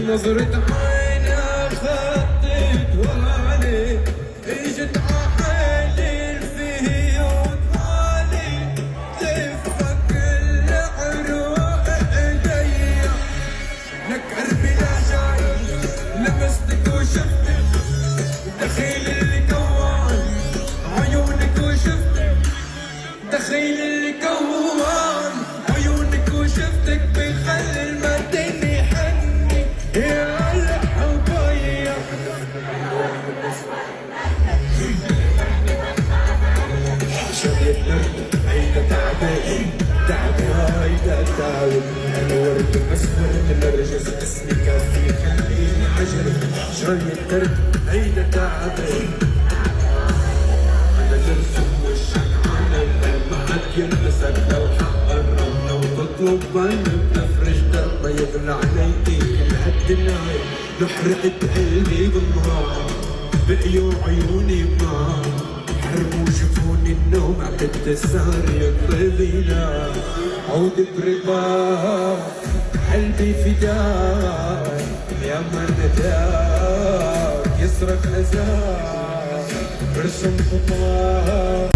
نظرة عينها خطت وعلي اجت عحالي فيه وطالي تفك العروق ايديا لك قلبي لا جاي لمستك وشفتك دخيل اللي كوان عيونك وشفتك دخيل اللي كوان عيونك وشفتك بيخلي المدن يحني يا الحبايا شوية نرد هيدا تعبان تعبي هيدا تعب انا ورد مسمر من الرجس اسمي كافي خليني عجرب شوية نرد هيدا تعبان انا نرسم وشك على القلب يلبسك لو حق قربنا وتطلب عنا بتفرج دربة يغلى عليكي لحد النهاية نحرقت قلبي بالنهار بقيوا عيوني بنار حرموا شوفوني النوم عقد السهر يطلبينا عود برضاك قلبي فداك يا من نداك يصرخ أذاك برسم خطاك